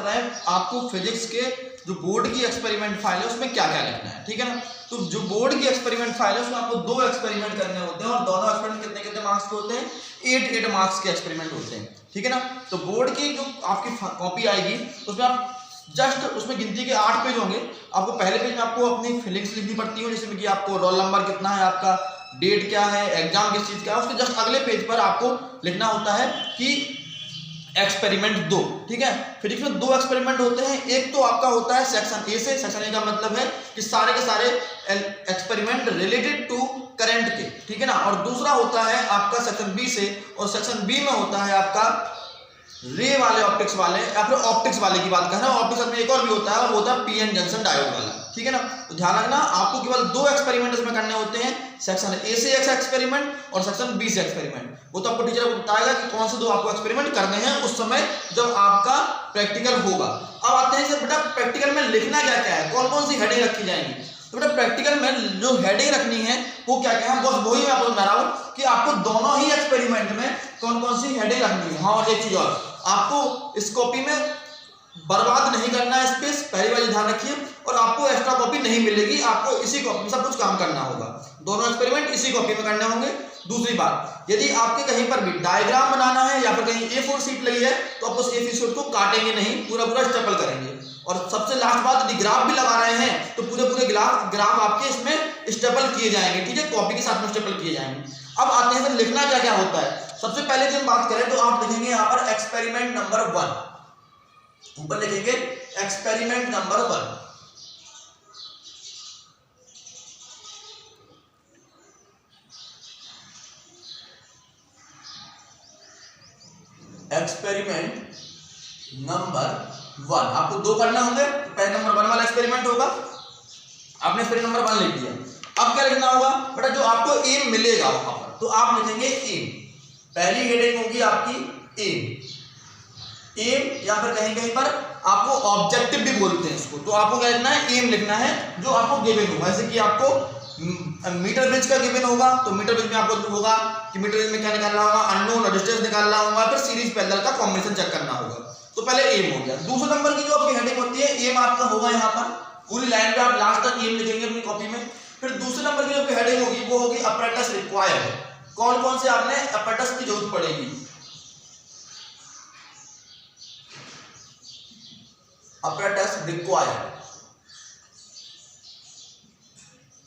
कर रहे हैं आपको फिजिक्स के जो बोर्ड की एक्सपेरिमेंट फाइल है उसमें क्या क्या लिखना है, ठीक है ना। तो जो बोर्ड की एक्सपेरिमेंट फाइल है उसमें आपको 2 एक्सपेरिमेंट करने होते हैं और दोनों एक्सपेरिमेंट कितने कितने मार्क्स के होते हैं, 8 मार्क्स के एक्सपेरिमेंट होते हैं, ठीक है ना। तो बोर्ड की जो आपकी कॉपी आएगी उसमें आप जस्ट उसमें गिनती के 8 पेज होंगे। आपको पहले पेज में आपको अपनी फीलिंग्स लिखनी पड़ती है, जिसमें कि आपको रोल नंबर कितना है, आपका डेट क्या है, एग्जाम किस चीज का है। उसके जस्ट अगले पेज पर आपको लिखना होता है कि एक्सपेरिमेंट 2, ठीक है। फिजिक्स में 2 एक्सपेरिमेंट होते हैं। एक तो आपका होता है सेक्शन ए से, सेक्शन ए का मतलब है कि सारे के सारे एक्सपेरिमेंट रिलेटेड टू करंट के, ठीक है ना। और दूसरा होता है आपका सेक्शन बी से, और सेक्शन बी में होता है आपका रे वाले ऑप्टिक्स वाले या फिर ऑप्टिक्स वाले की बात कर रहा हूं। ऑप्टिक्स में एक और भी होता है और होता है पीएन जंक्शन डायोड वाला, ठीक है ना। तो ध्यान रखना आपको केवल 2 एक्सपेरिमेंट इसमें करने होते हैं, सेक्शन ए से एक्सपेरिमेंट और सेक्शन बी से एक्सपेरिमेंट। वो तो आपको टीचर बताएगा कि कौन से 2 आपको एक्सपेरिमेंट करने हैं उस समय जब आपका प्रैक्टिकल होगा। अब आते हैं सर बेटा प्रैक्टिकल में लिखना क्या क्या है, कौन कौन सी हेडिंग रखी जाएंगी। तो बेटा प्रैक्टिकल में जो हेडिंग रखनी है वो क्या क्या है, बस वही मैं आपको बता रहा हूं कि आपको दोनों ही एक्सपेरिमेंट में कौन कौन सी हेडिंग रखनी है। हाँ, और एक चीज और, आपको इस कॉपी में बर्बाद नहीं करना है स्पेस, पहली बार ध्यान रखिए। और आपको एक्स्ट्रा कॉपी नहीं मिलेगी, आपको इसी कॉपी में सब कुछ काम करना होगा। दोनों एक्सपेरिमेंट इसी कॉपी में करने होंगे। दूसरी बात, यदि आपके कहीं पर भी डायग्राम बनाना है या फिर कहीं A4 शीट लगी है तो आप उस A4 शीट को काटेंगे नहीं, पूरा पूरा स्टेपल करेंगे। और सबसे लास्ट बात, यदि ग्राफ भी लगा रहे हैं तो पूरे पूरे ग्राफ आपके इसमें स्टेपल किए जाएंगे, ठीक है, कॉपी के साथ में स्टेपल किए जाएंगे। अब आते हैं सर लिखना क्या क्या होता है। सबसे पहले जब बात करें तो आप लिखेंगे यहाँ पर एक्सपेरिमेंट नंबर 1, ऊपर लिखेंगे एक्सपेरिमेंट नंबर 1। एक्सपेरिमेंट नंबर 1 आपको 2 करना होंगे। पहले नंबर 1 वाला एक्सपेरिमेंट होगा, आपने एक्सपेरिमेंट नंबर 1 लिख दिया। अब क्या लिखना होगा बेटा, जो आपको एम मिलेगा वहां पर तो आप लिखेंगे एम। पहली हेडिंग होगी आपकी एम या फिर कहीं कहीं पर आपको ऑब्जेक्टिव भी बोलते हैं इसको। तो आपको क्या लिखना है, एम लिखना है जो आपको गिवन होगा। जैसे कि आपको मीटर ब्रिज का गिवन होगा तो मीटर ब्रिज में आपको होगा कि मीटर ब्रिज में क्या निकालना होगा, अननोन रेजिस्टेंस निकालना होगा, फिर सीरीज पैरेलल का कॉम्बिनेशन चेक करना होगा। तो पहले एम हो गया। दूसरे नंबर की जो आपकी हेडिंग होती है, एम आपका होगा यहाँ पर पूरी लाइन पे आप लास्ट तक एम लिखेंगे अपनी कॉपी में। फिर दूसरे नंबर की जो आपकी हेडिंग होगी वो होगी अपरेटस रिक्वायर्ड। कौन कौन से आपने अपरेटस की जरूरत पड़ेगी, अपरेटस रिक्वायर्ड,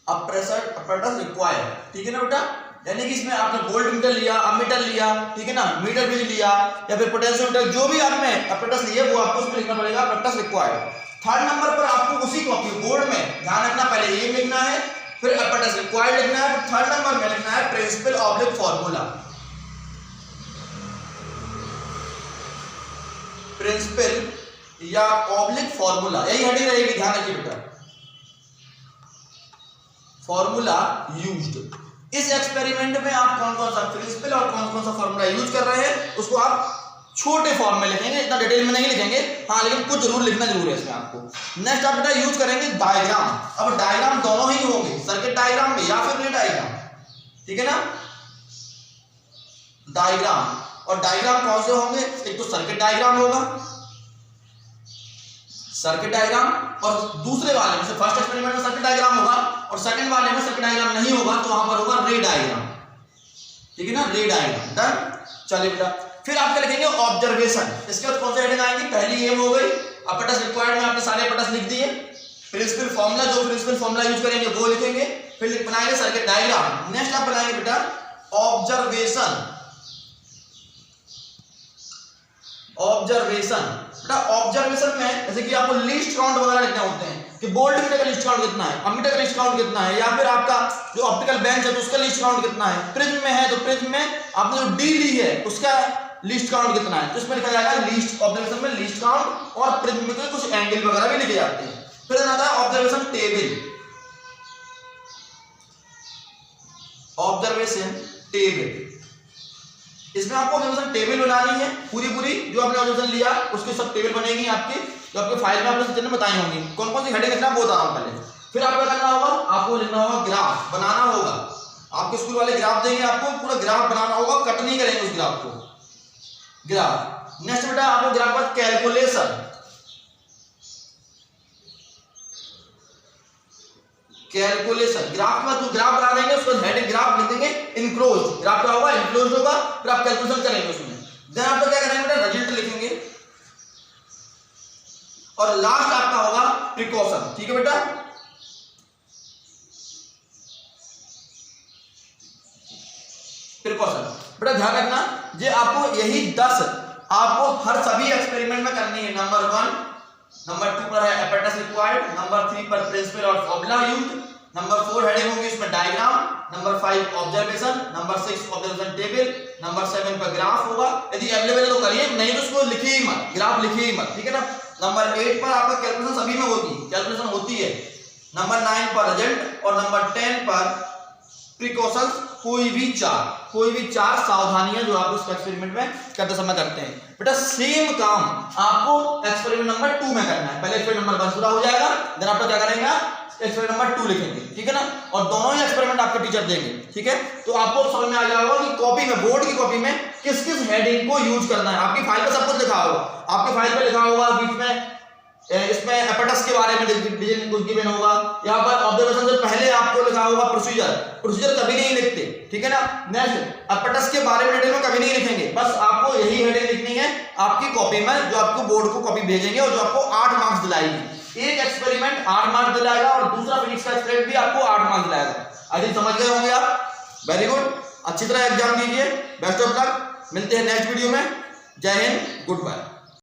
अपरेटस रिक्वायर्ड, ठीक है ना बेटा। यानी कि इसमें आपने वोल्ट मीटर लिया, अमीटर लिया, ठीक है ना, मीटर ब्रिज लिया या फिर पोटेंशियोमीटर, जो भी आपने अपरेटस लिए वो आपको उसमें लिखना पड़ेगा अपरेटस रिक्वायर्ड। थर्ड नंबर पर आपको उसी कॉपी बोर्ड में ध्यान रखना, पहले एम लिखना है, फिर अपरेटस रिक्वायर्ड लिखना है, फिर थर्ड नंबर में लिखना है प्रिंसिपल ऑब्लिक फार्मूला। प्रिंसिपल या ऑब्लिक फार्मूला, यही हेडिंग रहेगी, ध्यान रखिए बेटा। Formula used. इस एक्सपेरिमेंट में आप कौन कौन सा प्रिंसिपल और कौन कौन सा फार्मूला यूज कर रहे हैं उसको आप छोटे फॉर्म में लिखेंगे, इतना डिटेल में नहीं लिखेंगे, हाँ, लेकिन कुछ जरूर लिखना जरूर है इसमें आपको। नेक्स्ट आप बेटा यूज करेंगे डायग्राम। अब डायग्राम दोनों ही होंगे, सर्किट डायग्राम में या फिर रे डायग्राम, ठीक है ना, डायग्राम। और डायग्राम कौन से होंगे, एक तो सर्किट डायग्राम होगा, सर्किट डायग्राम, और दूसरे वाले में से फर्स्ट एक्सपेरिमेंट में सर्किट डायग्राम होगा और सेकंड वाले में सर्किट डायग्राम नहीं होगा तो वहां पर होगा रे डायग्राम, ठीक है ना, रे डायग्राम। डन, चलिए बेटा। फिर आप क्या लिखेंगे, ऑब्जर्वेशन। इसके बाद कौन सी हेडिंग आएगी, पहली एम हो गई, अपरेटस रिक्वायर्ड में आपने सारे अपरेटस लिख दिए, प्रिंसिपल फार्मूला, जो प्रिंसिपल फार्मूला यूज करेंगे वो लिखेंगे, फिर बनाएंगे सर्किट डायग्राम। नेक्स्ट आप बनाएंगे बेटा ऑब्जर्वेशन। ऑब्जर्वेशन बेटा, ऑब्जर्वेशन में जैसे कि आपको लीस्ट काउंट वगैरह लिखने होते हैं कि बोल्ट मीटर का लीस्ट काउंट कितना है, अमीटर का लीस्ट काउंट कितना है, या फिर आपका जो ऑप्टिकल बेंच है तो उसका लीस्ट काउंट कितना है, प्रिज्म में है तो प्रिज्म में आपने जो डी ली है उसका लीस्ट काउंट कितना है। तो इसमें लिखा जाएगा लीस्ट, ऑब्जर्वेशन में लीस्ट काउंट, और प्रिज्म में कुछ एंगल वगैरह भी लिखे जाते हैं। फिर आता है ऑब्जर्वेशन टेबल। ऑब्जर्वेशन टेबल, इसमें आपको ऑब्जर्वेशन टेबल बनानी है, पूरी जो आपने ऑब्जर्वेशन लिया उसकी सब टेबल बनेगी आपकी, जो आपके फाइल में आपने बताई होंगी। कौन कौन सी हेडिंग लिखना वो बता रहा हूं पहले। फिर आपको करना होगा, आपको लिखना होगा ग्राफ, बनाना होगा। आपके स्कूल वाले ग्राफ देंगे, आपको पूरा ग्राफ बनाना होगा, कट नहीं करेंगे उस ग्राफ को, ग्राफ। नेक्स्ट बेटा आपको ग्राफ पर कैलकुलेशन, कैलकुलेशन। ग्राफ में जो ग्राफ बना देंगे उसको हेडिंग ग्राफ लिख देंगे इनक्लोज। ग्राफ क्या होगा? इनक्लोज होगा। फिर आप कैलकुलेशन करेंगे उसमें। देन आप क्या करेंगे बेटा? रिजल्ट लिखेंगे और लास्ट आपका होगा प्रिकॉशन। ठीक है बेटा? प्रिकॉशन बेटा ध्यान रखना, ये आपको यही 10 आपको हर सभी एक्सपेरिमेंट में करनी है। नंबर 1, नंबर 2 पर है apparatus रिक्वायर्ड, नंबर 3 पर principle of formula used, number 4 heading होगी इसमें diagram, number 5 observation, number 6 observation table, number 7 पर ग्राफ होगा। यदि अवेलेबल है तो करिए, नहीं तो उसको लिखिए ही मत, ग्राफ लिखिए ही मत। ठीक है ना? नंबर 8 पर आपका कैलकुलेशन सभी में होगी, कैलकुलेशन होती है। नंबर 9 पर रिजल्ट और नंबर 10 पर प्रिकॉशंस, कोई भी चार सावधानियां जो आप उस एक्सपेरिमेंट में करते समय करते हैं। बेटा सेम काम आपको एक्सपेरिमेंट नंबर 2 में करना है। पहले एक्सपेरिमेंट नंबर 1 पूरा हो जाएगा, देन आप क्या करेंगे? एक्सपेरिमेंट नंबर 2 लिखेंगे। ठीक है ना? और दोनों ही एक्सपेरिमेंट आपके टीचर देंगे। ठीक है? तो आपको समझ में आ जाएगा कि कॉपी में, बोर्ड की कॉपी में किस किस हेडिंग को यूज करना है। आपकी फाइल पे सब कुछ लिखा होगा, आपकी फाइल पे लिखा होगा बीच में इसमें एपेटस के बारे में डिवीजन कुछ गिवन होगा। यहाँ पर ऑब्जर्वेशन से पहले आपको लिखा होगा प्रोसीजर कभी नहीं लिखते। ठीक है ना? नेक्स्ट एपेटस के बारे में डिटेल में कभी नहीं लिखेंगे, बस आपको यही हेडिंग लिखनी है आपकी कॉपी में, जो आपको बोर्ड को कॉपी भेजेंगे और जो आपको 8 मार्क्स दिलाएगी। एक एक्सपेरिमेंट 8 मार्क्स दिलाएगा और दूसरा फिजिक्स का एक्सपेरिमेंट भी आपको 8 मार्क्स दिलाएगा। अभी समझ गए होंगे आप? वेरी गुड, अच्छी तरह एग्जाम दीजिए। बेस्ट ऑफ लक, मिलते हैं नेक्स्ट वीडियो में। जय हिंद, गुड बाय।